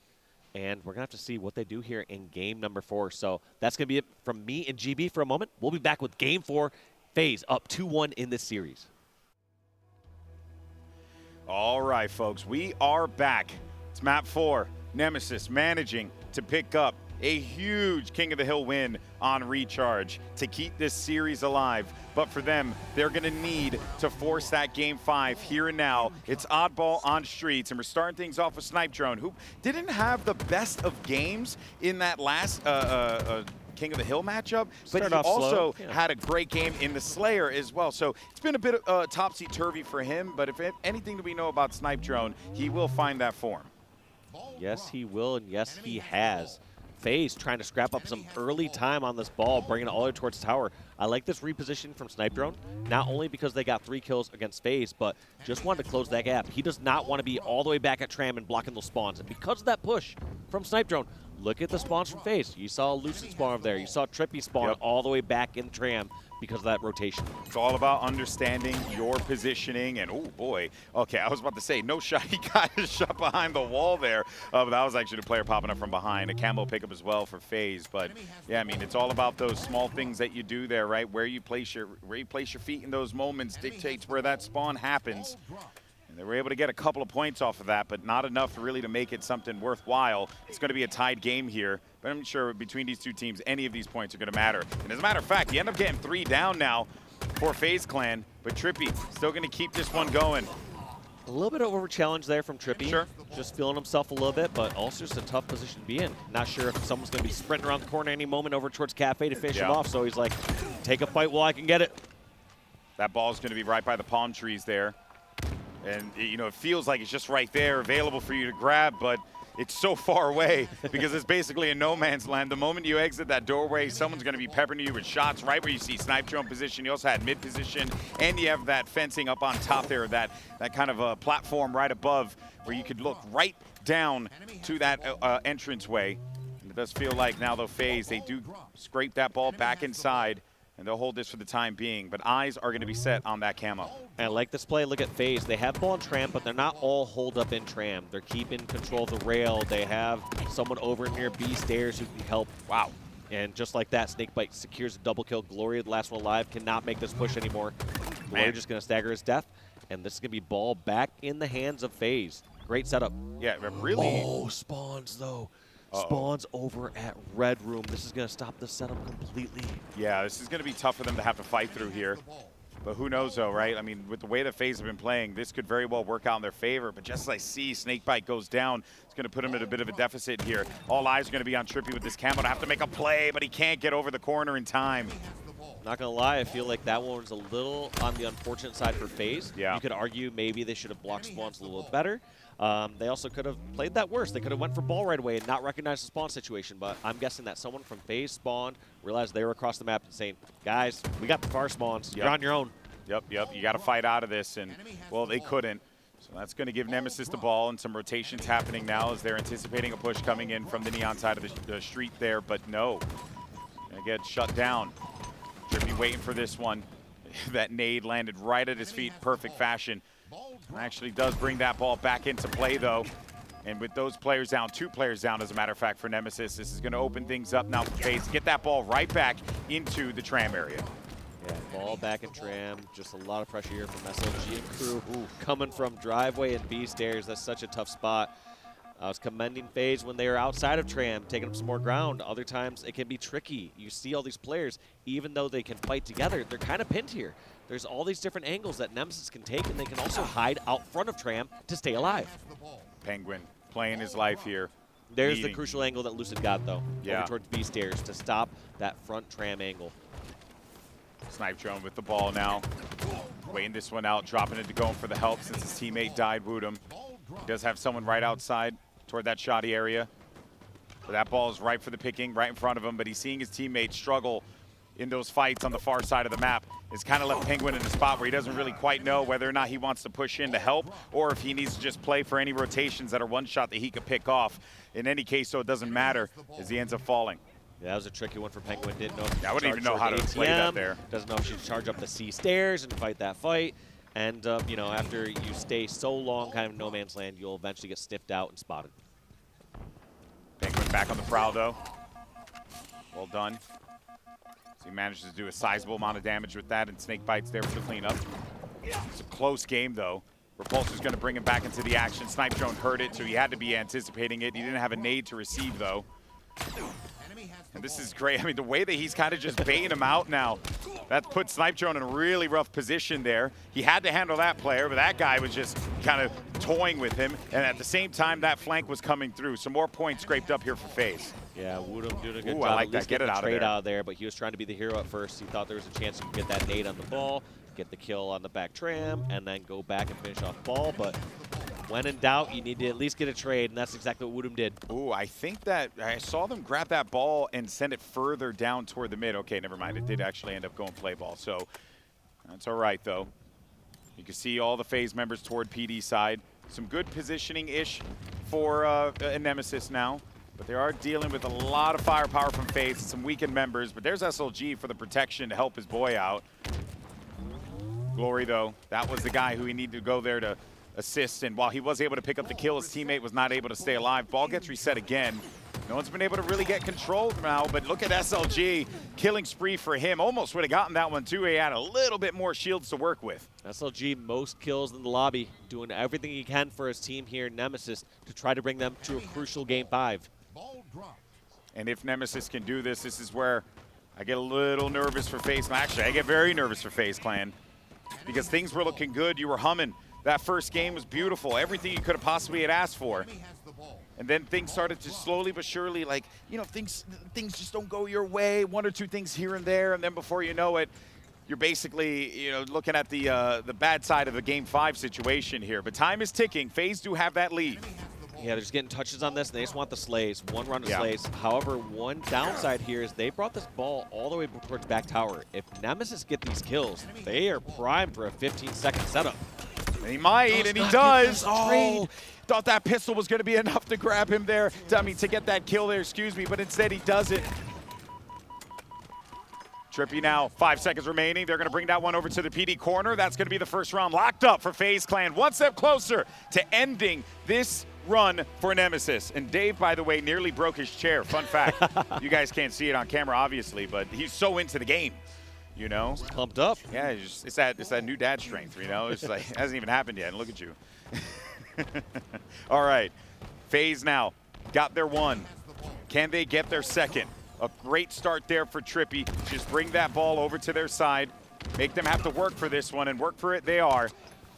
And we're going to have to see what they do here in game number 4. So that's going to be it from me and GB for a moment. We'll be back with game 4. FaZe up 2-1 in this series. All right, folks, we are back. It's map 4. Nemesis managing to pick up a huge King of the Hill win on Recharge to keep this series alive. But for them, they're going to need to force that game 5 here and now. It's oddball on streets, and we're starting things off with Snipedrone, who didn't have the best of games in that last King of the Hill matchup, but he also had a great game in the Slayer as well. So it's been a bit topsy-turvy for him, but if anything that we know about Snipedrone, he will find that form. Yes, he will, and yes, he has. FaZe trying to scrap up some early time on this ball, bringing it all the way towards the tower. I like this reposition from Snipedrone, not only because they got 3 kills against FaZe, but just wanted to close that gap. He does not want to be all the way back at Tram and blocking those spawns. And because of that push from Snipedrone, look at the spawns from FaZe. You saw Lucid spawn over there. You saw TriPPPeY spawn all the way back in Tram because of that rotation. It's all about understanding your positioning, and oh boy, okay, I was about to say, no shot, he got his shot behind the wall there, but that was actually the player popping up from behind. A camo pickup as well for FaZe, but yeah, I mean, it's all about those small things that you do there, right? Where you place your feet in those moments dictates where that spawn happens. They were able to get a couple of points off of that, but not enough really to make it something worthwhile. It's going to be a tied game here, but I'm sure between these two teams, any of these points are going to matter. And as a matter of fact, you end up getting 3 down now for FaZe Clan, but TriPPPeY still going to keep this one going. A little bit of over challenge there from TriPPPeY. Sure. Just feeling himself a little bit, but also just a tough position to be in. Not sure if someone's going to be sprinting around the corner any moment over towards Cafe to finish him off, so he's like, take a fight while I can get it. That ball's going to be right by the palm trees there. And, you know, it feels like it's just right there, available for you to grab, but it's so far away because it's basically a no man's land. The moment you exit that doorway, someone's going to be peppering you with shots right where you see Snipedrone position. You also had mid position, and you have that fencing up on top there, that kind of a platform right above where you could look right down to that entranceway. And it does feel like now, though, FaZe, they do scrape that ball back inside, and they'll hold this for the time being. But eyes are going to be set on that camo. I like this play. Look at FaZe. They have ball in tram, but they're not all holed up in tram. They're keeping control of the rail. They have someone over near B stairs who can help. Wow. And just like that, SnakeBite secures a double kill. Glory, the last one alive, cannot make this push anymore. Glory just going to stagger his death, and this is going to be ball back in the hands of FaZe. Great setup. Yeah, really. Oh, spawns, though. Spawns over at Red Room. This is going to stop the setup completely. Yeah, this is going to be tough for them to have to fight through here. But who knows, though, right? I mean, with the way that FaZe have been playing, this could very well work out in their favor. But just as I see SnakeBite goes down, it's going to put him at a bit of a deficit here. All eyes are going to be on TriPPPeY with this camo to have to make a play, but he can't get over the corner in time. Not going to lie, I feel like that one was a little on the unfortunate side for FaZe. Yeah. You could argue maybe they should have blocked spawns a little better. They also could have played that worse. They could have went for ball right away and not recognized the spawn situation, but I'm guessing that someone from FaZe spawned, realized they were across the map and saying, guys, we got the far spawns. You're on your own. Yep. You got to fight out of this, and, well, they couldn't. So that's going to give Nemesis the ball, and some rotations happening now as they're anticipating a push coming in from the neon side of the street there, but no. Going to get shut down. TriPPPeY waiting for this one. That nade landed right at his feet, perfect fashion. Actually does bring that ball back into play, though. And with those players down, 2 players down, as a matter of fact, for Nemesis, this is going to open things up now for FaZe. Get that ball right back into the tram area. Yeah, ball back in tram. Just a lot of pressure here from SLG and crew. Coming from driveway and B stairs. That's such a tough spot. I was commending FaZe when they were outside of tram, taking up some more ground. Other times it can be tricky. You see all these players, even though they can fight together, they're kind of pinned here. There's all these different angles that Nemesis can take, and they can also hide out front of tram to stay alive. Pznguin playing his life here. There's the crucial angle that Lucid got, though, Yeah. over towards B stairs to stop that front tram angle. Snipedrone with the ball now. Waiting this one out, dropping it to going for the help since his teammate died, WuTum. He does have someone right outside toward that shoddy area. But that ball is ripe for the picking, right in front of him, but he's seeing his teammates struggle in those fights on the far side of the map. It's kind of left Pznguin in a spot where he doesn't really quite know whether or not he wants to push in to help, or if he needs to just play for any rotations that are one shot that he could pick off. In any case, so it doesn't matter as he ends up falling. Yeah, that was a tricky one for Pznguin. Didn't know if I wouldn't even know how to play that there. Doesn't know if she should charge up the C stairs and fight that fight. And, you know, after you stay so long kind of in no man's land, you'll eventually get sniffed out and spotted. Pznguin back on the prowl, though. Well done. So he manages to do a sizable amount of damage with that, and SnakeBite's there for the cleanup. It's a close game, though. Repulsor's going to bring him back into the action. Snipedrone heard it, so he had to be anticipating it. He didn't have a nade to receive, though. And this is great. I mean, the way that he's kind of just baiting him out now, that put Snipedrone in a really rough position there. He had to handle that player, but that guy was just kind of toying with him. And at the same time, that flank was coming through. Some more points scraped up here for FaZe. Yeah, WuTum doing a good Ooh, job. I like at that. least Get it getting out the of trade there. out of there, but he was trying to be the hero at first. He thought there was a chance he could get that nade on the ball, get the kill on the back tram, and then go back and finish off ball. But when in doubt, you need to at least get a trade, and that's exactly what WuTum did. Ooh, I think that I saw them grab that ball and send it further down toward the mid. Okay, never mind. It did actually end up going play ball. So that's all right, though. You can see all the FaZe members toward PD side. Some good positioning-ish for a Nemesis now. But they are dealing with a lot of firepower from FaZe and some weakened members. But there's SLG for the protection to help his boy out. Glory, though, that was the guy who he needed to go there to assist. And while he was able to pick up the kill, his teammate was not able to stay alive. Ball gets reset again. No one's been able to really get control now, but look at SLG. Killing spree for him. Almost would have gotten that one, too. He had a little bit more shields to work with. SLG, most kills in the lobby, doing everything he can for his team here, Nemesis, to try to bring them to a crucial Game 5. And if Nemesis can do this, this is where I get a little nervous for FaZe. Actually, I get very nervous for FaZe Clan because things were looking good. You were humming. That first game was beautiful. Everything you could have possibly had asked for. And then things started to slowly but surely, like, you know, things just don't go your way. One or two things here and there, and then before you know it, you're basically, you know, looking at the bad side of the Game 5 situation here. But time is ticking. FaZe do have that lead. Yeah, they're just getting touches on this, and they just want the slays. One run of Yeah. slays. However, one downside here is they brought this ball all the way towards back tower. If Nemesis get these kills, they are primed for a 15-second setup. And he might, and he does. Oh, thought that pistol was going to be enough to grab him there. I mean, to get that kill there, excuse me, but instead he does it. TriPPPeY now, 5 seconds remaining. They're going to bring that one over to the PD corner. That's going to be the first round locked up for FaZe Clan. One step closer to ending this run for Nemesis. And Dave, by the way, nearly broke his chair. Fun fact. You guys can't see it on camera, obviously, but he's so into the game, you know? Pumped up. Yeah, it's that new dad strength, you know? It's like, it hasn't even happened yet, and look at you. All right, FaZe now got their one. Can they get their second? A great start there for TriPPPeY. Just bring that ball over to their side. Make them have to work for this one, and work for it they are.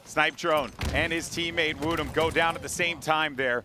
Snipedrone and his teammate WuTum go down at the same time there,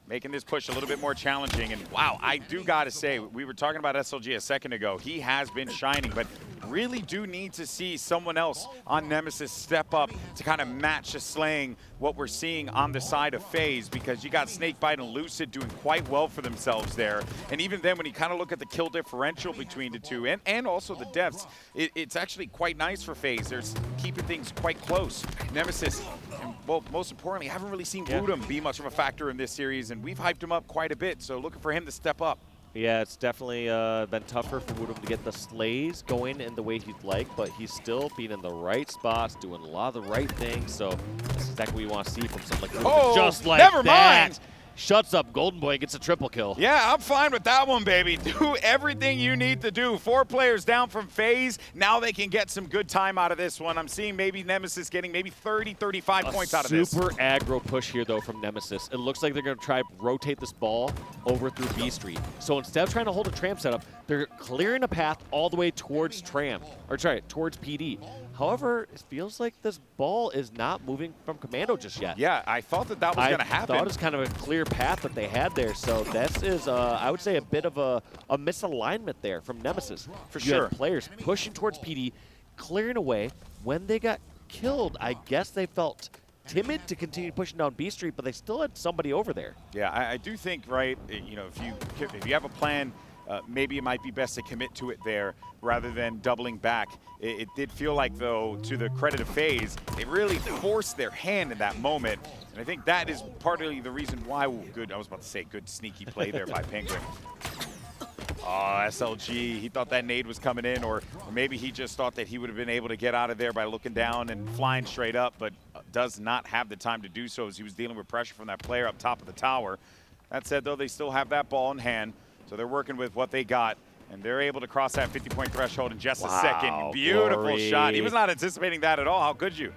making this push a little bit more challenging. And wow, I do gotta say, we were talking about SLG a second ago. He has been shining, but really do need to see someone else on Nemesis step up to kind of match the slaying what we're seeing on the side of FaZe, because you got SnakeBite and Lucid doing quite well for themselves there. And even then, when you kind of look at the kill differential between the two and also the deaths, it's actually quite nice for FaZe. They're keeping things quite close. Nemesis, and well, most importantly, haven't really seen WuTum be much of a factor in this series, and we've hyped him up quite a bit, so looking for him to step up. Yeah, it's definitely been tougher for WuTum to get the slays going in the way he'd like, but he's still being in the right spots, doing a lot of the right things, so that's exactly what we want to see from someone like WuTum. Oh, just like never that. mind. Shuts up, Golden Boy gets a triple kill. Yeah, I'm fine with that one, baby. Do everything you need to do. 4 players down from FaZe. Now they can get some good time out of this one. I'm seeing maybe Nemesis getting maybe 30, 35 points out of this. Super aggro push here, though, from Nemesis. It looks like they're going to try to rotate this ball over through B Street. So instead of trying to hold a tram setup, they're clearing a path all the way towards towards PD. However, it feels like this ball is not moving from Commando just yet. Yeah, I thought that was going to happen. I thought it was kind of a clear path that they had there. So this is, I would say, a bit of a misalignment there from Nemesis. For you sure. had players pushing towards PD, clearing away. When they got killed, I guess they felt timid to continue pushing down B Street, but they still had somebody over there. Yeah, I do think, right, you know, if you have a plan, maybe it might be best to commit to it there rather than doubling back. It did feel like, though, to the credit of FaZe, they really forced their hand in that moment. And I think that is partly the reason why, I was about to say good sneaky play there by Pznguin. Oh, SLG, he thought that nade was coming in, or maybe he just thought that he would have been able to get out of there by looking down and flying straight up, but does not have the time to do so as he was dealing with pressure from that player up top of the tower. That said, though, they still have that ball in hand, so they're working with what they got, and they're able to cross that 50-point threshold in just a second. Beautiful Glory. shot. He was not anticipating that at all. How could you?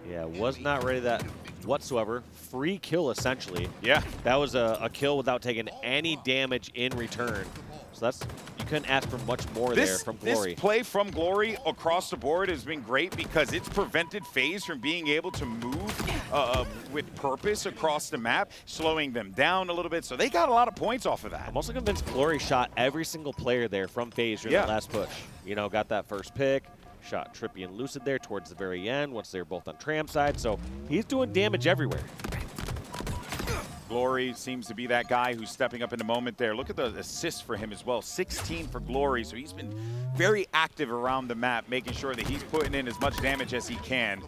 Yeah, was not ready to that whatsoever. Free kill, essentially. Yeah. That was a kill without taking any damage in return. So that's, you couldn't ask for much more there from Glory. This play from Glory across the board has been great because it's prevented FaZe from being able to move with purpose across the map, slowing them down a little bit. So they got a lot of points off of that. I'm also convinced Glory shot every single player there from FaZe during that last push. You know, got that first pick, shot TriPPPeY and Lucid there towards the very end once they were both on tram side. So he's doing damage everywhere. Glory seems to be that guy who's stepping up in the moment there. Look at the assists for him as well. 16 for Glory, so he's been very active around the map, making sure that he's putting in as much damage as he can.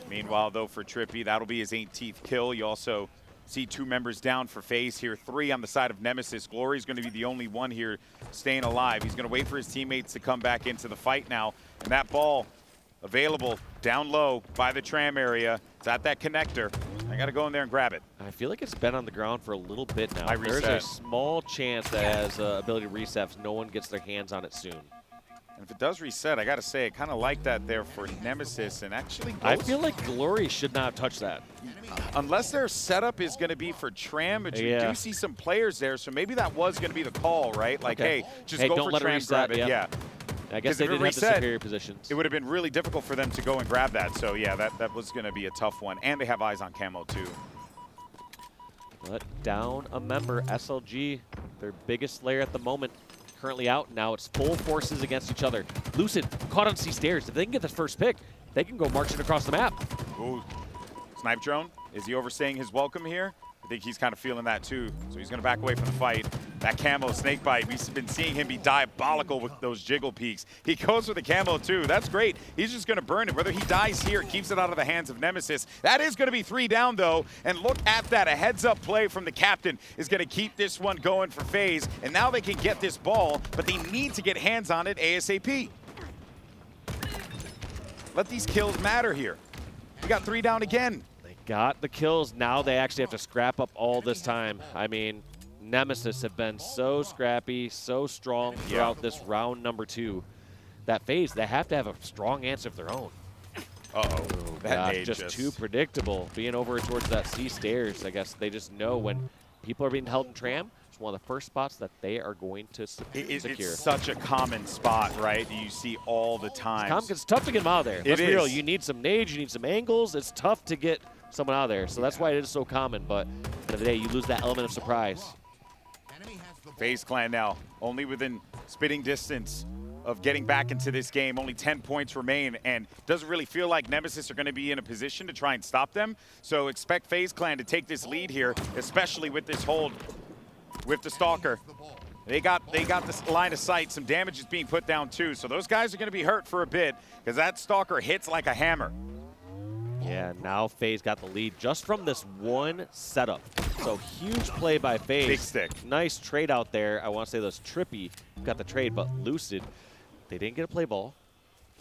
Meanwhile, though, for TriPPPeY, that'll be his 18th kill. You also see 2 members down for FaZe here, 3 on the side of Nemesis. Glory's going to be the only one here staying alive. He's going to wait for his teammates to come back into the fight now, and that ball available down low by the tram area. It's at that connector. I got to go in there and grab it. I feel like it's been on the ground for a little bit now. I There's reset. a small chance that has ability to reset if no one gets their hands on it soon. And if it does reset, I got to say, I kind of like that there for Nemesis. And actually, I feel like Glory should not touch that. Unless their setup is going to be for tram, but you do see some players there, so maybe that was going to be the call, right? Like, hey, just go don't for let tram, it reset, grab it. Yeah. I guess they if it didn't have the reset, superior positions. It would have been really difficult for them to go and grab that. So, yeah, that was going to be a tough one. And they have eyes on Camo, too. But down a member, SLG, their biggest slayer at the moment. currently out. Now it's full forces against each other. Lucid caught on C stairs. If they can get the first pick, they can go marching across the map. Ooh. Snipedrone, is he overstaying his welcome here? I think he's kind of feeling that too. So he's going to back away from the fight. That camo SnakeBite, we've been seeing him be diabolical with those jiggle peaks. He goes for the camo too. That's great. He's just going to burn it. Whether he dies here, keeps it out of the hands of Nemesis. That is going to be 3 down though. And look at that. A heads-up play from the captain is going to keep this one going for FaZe. And now they can get this ball, but they need to get hands on it ASAP. Let these kills matter here. We got 3 down again. Got the kills. Now they actually have to scrap up all this time. I mean, Nemesis have been so scrappy, so strong throughout this round number 2. That FaZe, they have to have a strong answer of their own. Uh-oh. That nade just too predictable. Being over towards that C stairs, I guess they just know when people are being held in tram, it's one of the first spots that they are going to secure. It's such a common spot, right? You see all the time. It's tough to get them out of there. Let's be real. You need some nades, you need some angles. It's tough to get someone out of there. So that's why it is so common. But at the end of the day, you lose that element of surprise. FaZe Clan now only within spitting distance of getting back into this game. Only 10 points remain, and doesn't really feel like Nemesis are going to be in a position to try and stop them. So expect FaZe Clan to take this lead here, especially with this hold with the Stalker. They got this line of sight. Some damage is being put down too. So those guys are going to be hurt for a bit because that Stalker hits like a hammer. Yeah, now FaZe got the lead just from this one setup. So huge play by FaZe. Big stick. Nice trade out there. I want to say those TriPPPeY got the trade, but Lucid, they didn't get a play ball.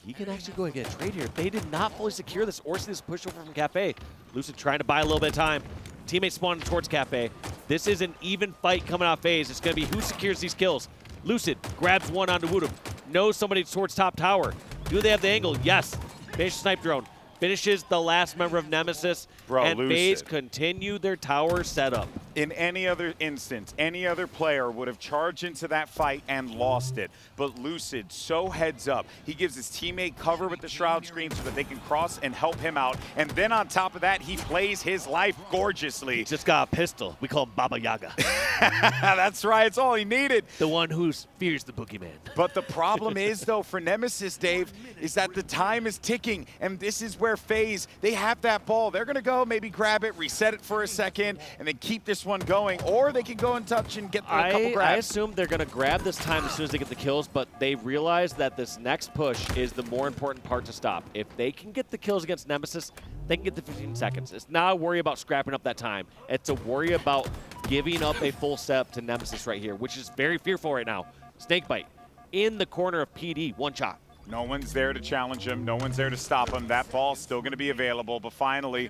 He can actually go and get a trade here. They did not fully secure this or see this push over from Cafe. Lucid trying to buy a little bit of time. Teammates spawning towards Cafe. This is an even fight coming out FaZe. It's going to be who secures these kills. Lucid grabs one onto WuTum. Knows somebody towards top tower. Do they have the angle? Yes. Finishes Snipedrone. Finishes the last member of Nemesis. And FaZe continue their tower setup. In any other instance, any other player would have charged into that fight and lost it. But Lucid, so heads up. He gives his teammate cover with the Shroud screen so that they can cross and help him out. And then on top of that, he plays his life gorgeously. He just got a pistol. We call him Baba Yaga. That's right. It's all he needed. The one who fears the boogeyman. But the problem is, though, for Nemesis, Dave, is that the time is ticking. And this is where FaZe, they have that ball. They're going to go maybe grab it, reset it for a second, and then keep this one going. Or they can go and touch and get a couple grabs. I assume they're going to grab this time as soon as they get the kills, but they realize that this next push is the more important part to stop. If they can get the kills against Nemesis, they can get the 15 seconds. It's not a worry about scrapping up that time. It's a worry about giving up a full step to Nemesis right here, which is very fearful right now. SnakeBite in the corner of PD, one shot. No one's there to challenge him. No one's there to stop him. That ball's still going to be available, but finally,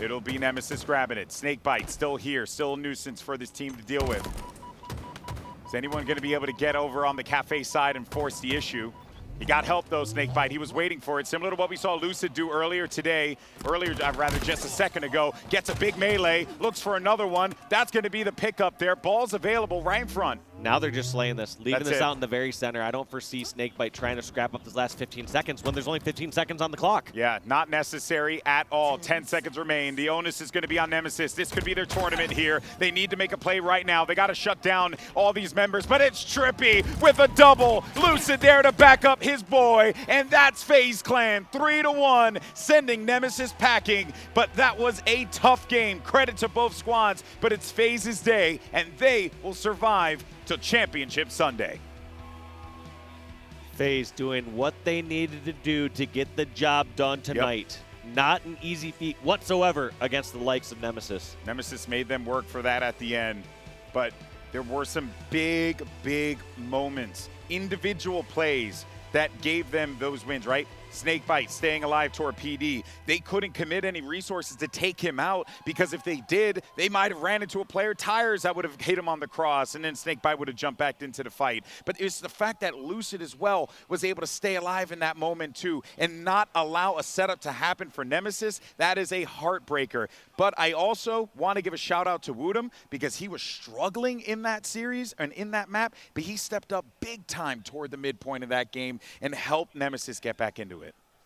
it'll be Nemesis grabbing it. SnakeBite still here, still a nuisance for this team to deal with. Is anyone going to be able to get over on the Cafe side and force the issue? He got help though, SnakeBite. He was waiting for it, similar to what we saw Lucid do earlier just a second ago. Gets a big melee, looks for another one. That's going to be the pickup there. Ball's available right in front. Now they're just slaying this, leaving this out in the very center. I don't foresee SnakeBite trying to scrap up this last 15 seconds when there's only 15 seconds on the clock. Yeah, not necessary at all. 10 seconds remain. The onus is going to be on Nemesis. This could be their tournament here. They need to make a play right now. They got to shut down all these members, but it's TriPPPeY with a double. Lucid there to back up his boy, and that's FaZe Clan 3-1, sending Nemesis packing. But that was a tough game. Credit to both squads, but it's FaZe's day, and they will survive to Championship Sunday. FaZe doing what they needed to do to get the job done tonight. Yep. Not an easy feat whatsoever against the likes of Nemesis. Nemesis made them work for that at the end, but there were some big, big moments, individual plays that gave them those wins, right? SnakeBite staying alive toward PD. They couldn't commit any resources to take him out because if they did, they might have ran into a player tires that would have hit him on the cross, and then SnakeBite would have jumped back into the fight. But it's the fact that Lucid as well was able to stay alive in that moment too and not allow a setup to happen for Nemesis. That is a heartbreaker. But I also want to give a shout out to WuTum because he was struggling in that series and in that map, but he stepped up big time toward the midpoint of that game and helped Nemesis get back into it.